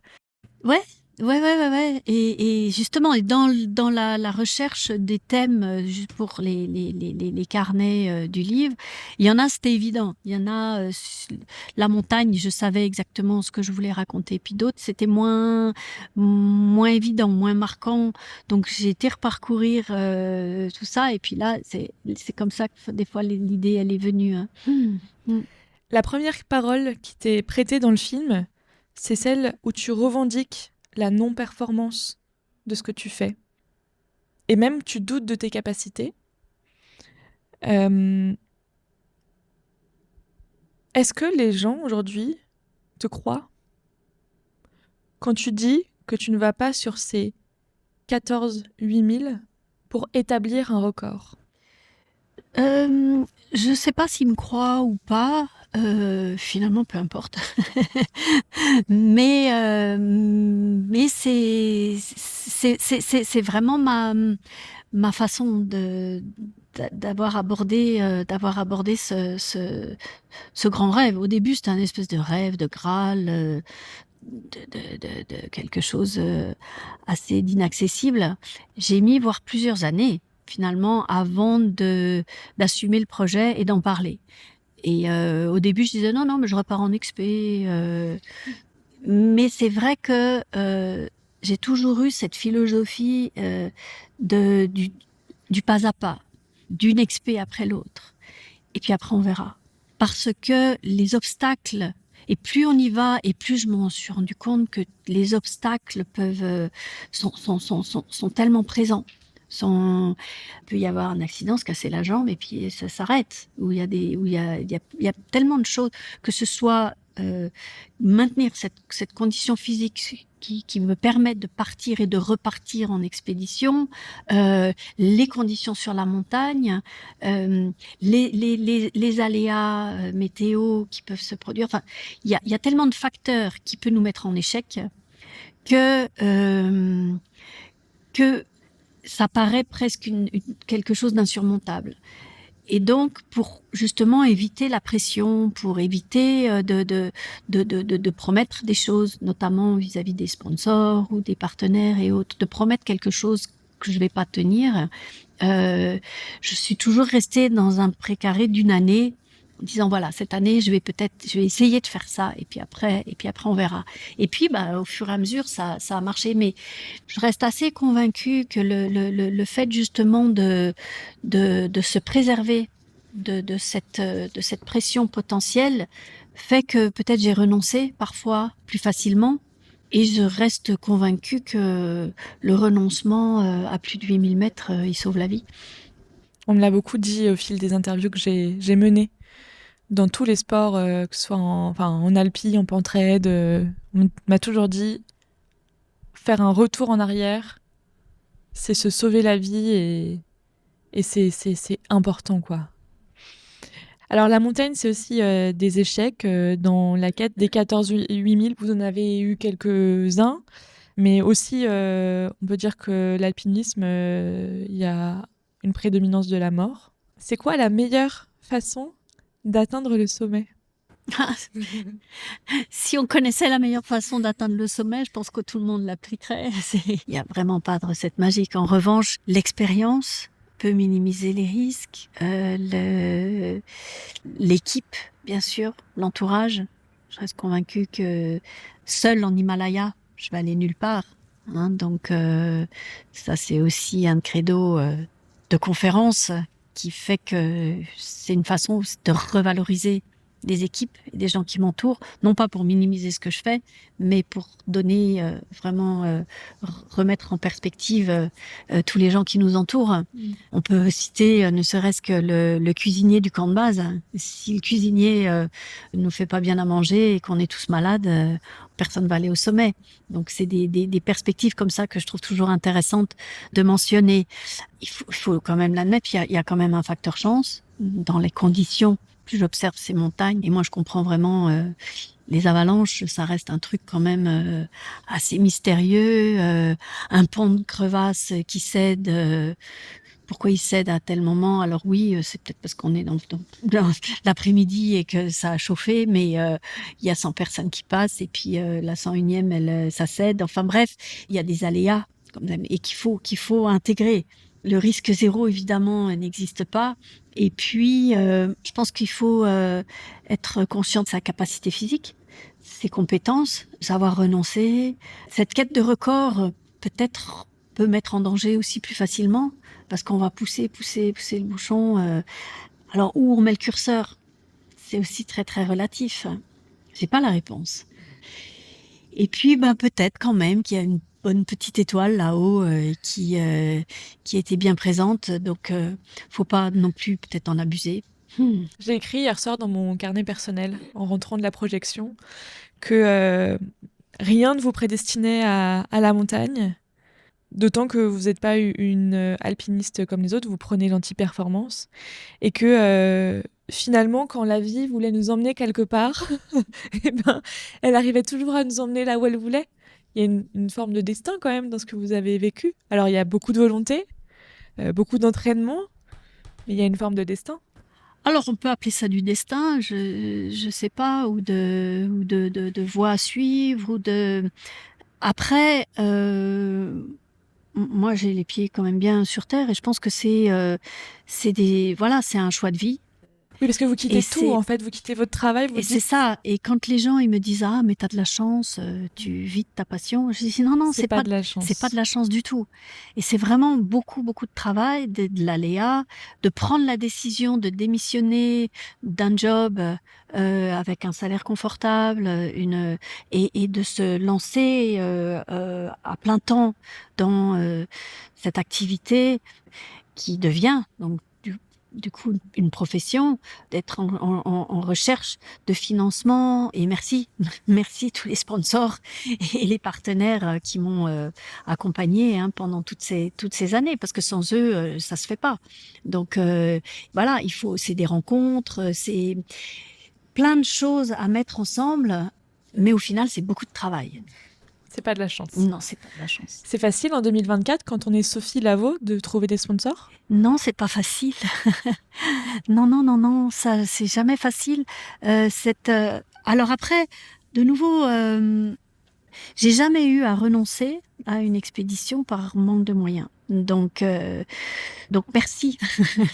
S1: Ouais. Et justement, dans la recherche des thèmes juste pour les carnets du livre, il y en a, c'était évident. Il y en a, la montagne, je savais exactement ce que je voulais raconter. Puis d'autres, c'était moins évident, moins marquant. Donc j'ai été reparcourir tout ça. Et puis là, c'est comme ça que des fois l'idée, elle est venue. Hein.
S2: La première parole qui t'est prêtée dans le film, c'est celle où tu revendiques la non-performance de ce que tu fais. Et même tu doutes de tes capacités. Est-ce que les gens aujourd'hui te croient quand tu dis que tu ne vas pas sur ces 14-8000 pour établir un record?
S1: Je sais pas s'ils me croient ou pas. Finalement, peu importe. Mais c'est vraiment ma façon d'avoir abordé ce grand rêve. Au début, c'était un espèce de rêve de Graal, de quelque chose assez d'inaccessible. J'ai mis voire plusieurs années finalement avant d'assumer le projet et d'en parler. Et au début, je disais non, mais je repars en expé. Mais c'est vrai que j'ai toujours eu cette philosophie du pas à pas. d'une expé après l'autre. Et puis après, on verra. Parce que les obstacles, et plus on y va, et plus je m'en suis rendu compte que les obstacles sont tellement présents. Il peut y avoir un accident, se casser la jambe, et puis ça s'arrête. Où il y a tellement de choses, que ce soit maintenir cette condition physique qui me permet de partir et de repartir en expédition, les conditions sur la montagne, les aléas météo qui peuvent se produire. Enfin, il y a tellement de facteurs qui peuvent nous mettre en échec que ça paraît presque quelque chose d'insurmontable. Et donc, pour justement éviter la pression, pour éviter de promettre des choses, notamment vis-à-vis des sponsors ou des partenaires et autres, de promettre quelque chose que je vais pas tenir, je suis toujours restée dans un précaré d'une année, en disant voilà, cette année je vais essayer de faire ça, et puis après on verra. Et puis au fur et à mesure ça a marché, mais je reste assez convaincue que le fait justement de se préserver de cette pression potentielle fait que peut-être j'ai renoncé parfois plus facilement. Et je reste convaincue que le renoncement à plus de 8000 mètres, il sauve la vie.
S2: On me l'a beaucoup dit au fil des interviews que j'ai menées. Dans tous les sports, que ce soit en alpi, en pentraid, on m'a toujours dit faire un retour en arrière, c'est se sauver la vie et c'est important, quoi. Alors la montagne, c'est aussi des échecs. Dans la quête des 14 8000, vous en avez eu quelques-uns, mais aussi on peut dire que l'alpinisme, il y a une prédominance de la mort. C'est quoi la meilleure façon d'atteindre le sommet?
S1: Si on connaissait la meilleure façon d'atteindre le sommet, je pense que tout le monde l'appliquerait. Il n'y a vraiment pas de recette magique. En revanche, l'expérience peut minimiser les risques. L'équipe, bien sûr, l'entourage. Je reste convaincue que seul en Himalaya, je vais aller nulle part. Donc ça, c'est aussi un credo de conférence qui fait que c'est une façon de revaloriser des équipes et des gens qui m'entourent, non pas pour minimiser ce que je fais, mais pour donner vraiment remettre en perspective tous les gens qui nous entourent. On peut citer ne serait-ce que le cuisinier du camp de base. Si le cuisinier nous fait pas bien à manger et qu'on est tous malades, personne va aller au sommet. Donc c'est des perspectives comme ça que je trouve toujours intéressantes de mentionner. Il faut quand même l'admettre, il y a quand même un facteur chance dans les conditions. Plus j'observe ces montagnes, et moi je comprends vraiment les avalanches, ça reste un truc quand même assez mystérieux, un pont de crevasse qui cède. Pourquoi il cède à tel moment? Alors oui, c'est peut-être parce qu'on est dans l'après-midi et que ça a chauffé, mais il y a 100 personnes qui passent, et puis la 101e, ça cède. Enfin bref, il y a des aléas et qu'il faut intégrer. Le risque zéro, évidemment, n'existe pas. Et puis, je pense qu'il faut être conscient de sa capacité physique, ses compétences, savoir renoncer. Cette quête de record, peut-être, peut mettre en danger aussi plus facilement, parce qu'on va pousser le bouchon. Alors, où on met le curseur, c'est aussi très, très relatif. J'ai pas la réponse. Et puis, peut-être quand même qu'il y a une bonne petite étoile là-haut qui était bien présente. Donc, faut pas non plus peut-être en abuser.
S2: J'ai écrit hier soir dans mon carnet personnel, en rentrant de la projection, que rien ne vous prédestinait à la montagne, d'autant que vous n'êtes pas une alpiniste comme les autres, vous prenez l'anti-performance, et que finalement, quand la vie voulait nous emmener quelque part, elle arrivait toujours à nous emmener là où elle voulait. Il y a une forme de destin quand même dans ce que vous avez vécu. Alors il y a beaucoup de volonté, beaucoup d'entraînement, mais il y a une forme de destin.
S1: Alors, on peut appeler ça du destin, je sais pas, ou de voie à suivre, ou de... Après, moi, j'ai les pieds quand même bien sur terre, et je pense que c'est un choix de vie.
S2: Oui, parce que vous quittez
S1: Et
S2: tout,
S1: c'est
S2: en fait. Vous quittez votre travail, vous
S1: et c'est
S2: dites,
S1: ça. Et quand les gens ils me disent: «Ah mais tu as de la chance, tu vis de ta passion», je dis: «Non, non,
S2: c'est pas de la
S1: c'est pas de
S2: chance.
S1: la chance du tout». Et c'est vraiment beaucoup, beaucoup de travail, de l'aléa, de prendre la décision de démissionner d'un job, avec un salaire confortable, et de se lancer, à plein temps dans, cette activité qui devient donc du coup une profession, d'être en recherche de financement. Et merci, merci tous les sponsors et les partenaires, qui m'ont, accompagnée, hein, pendant toutes ces années, parce que sans eux, ça se fait pas. Donc voilà, c'est des rencontres, c'est plein de choses à mettre ensemble, mais au final, c'est beaucoup de travail.
S2: C'est pas de la chance.
S1: Non, c'est pas de la chance.
S2: C'est facile en 2024, quand on est Sophie Lavaux, de trouver des sponsors?
S1: Non, c'est pas facile. Non, non, non, non, ça, c'est jamais facile. Alors après, de nouveau, j'ai jamais eu à renoncer à une expédition par manque de moyens. Donc merci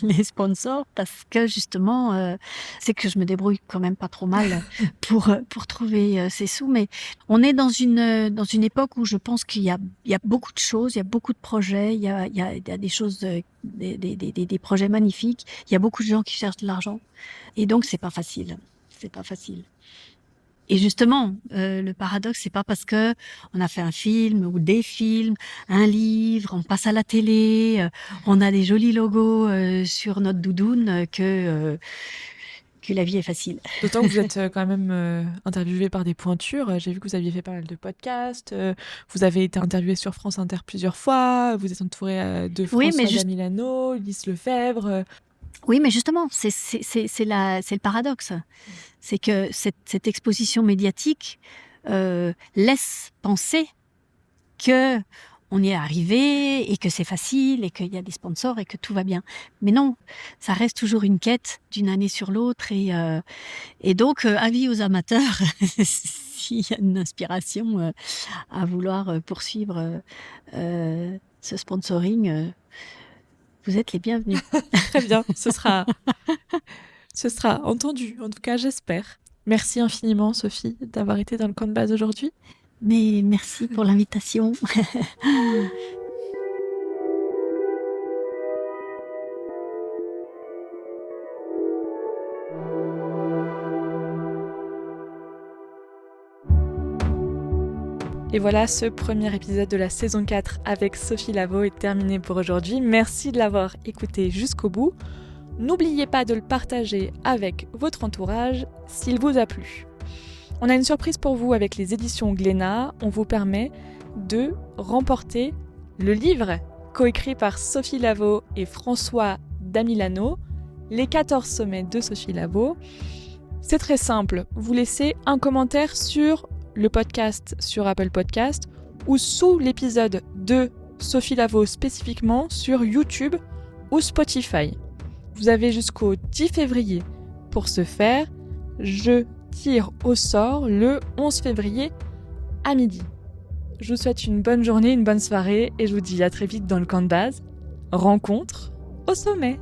S1: les sponsors, parce que justement, c'est que je me débrouille quand même pas trop mal pour trouver, ces sous. Mais on est dans une époque où je pense il y a beaucoup de choses, il y a beaucoup de projets, il y a des choses, des projets magnifiques. Il y a beaucoup de gens qui cherchent de l'argent, et donc c'est pas facile. C'est pas facile. Et justement, le paradoxe, c'est pas parce que on a fait un film ou des films, un livre, on passe à la télé, on a des jolis logos, sur notre doudoune, que la vie est facile.
S2: D'autant que vous êtes quand même interviewé par des pointures. J'ai vu que vous aviez fait pas mal de podcasts. Vous avez été interviewé sur France Inter plusieurs fois. Vous êtes entouré de
S1: Oui, mais
S2: François Damilano, Lys Lefebvre.
S1: oui, mais justement, c'est le paradoxe. C'est que cette exposition médiatique, laisse penser que on y est arrivé et que c'est facile et qu'il y a des sponsors et que tout va bien. Mais non, ça reste toujours une quête d'une année sur l'autre. Et donc, avis aux amateurs, s'il y a une inspiration, à vouloir, poursuivre, ce sponsoring, vous êtes les bienvenus.
S2: Très bien, ce sera entendu. En tout cas, j'espère. Merci infiniment, Sophie, d'avoir été dans le camp de base aujourd'hui.
S1: Mais merci pour l'invitation.
S2: Et voilà, ce premier épisode de la saison 4 avec Sophie Lavaux est terminé pour aujourd'hui. Merci de l'avoir écouté jusqu'au bout. N'oubliez pas de le partager avec votre entourage s'il vous a plu. On a une surprise pour vous avec les éditions Glénat. On vous permet de remporter le livre coécrit par Sophie Lavaux et François Damilano, Les 14 sommets de Sophie Lavaux. C'est très simple, vous laissez un commentaire sur le podcast sur Apple Podcast ou sous l'épisode de Sophie Lavaux spécifiquement sur YouTube ou Spotify. Vous avez jusqu'au 10 février pour ce faire. Je tire au sort le 11 février à midi. Je vous souhaite une bonne journée, une bonne soirée et je vous dis à très vite dans le camp de base. Rencontre au sommet.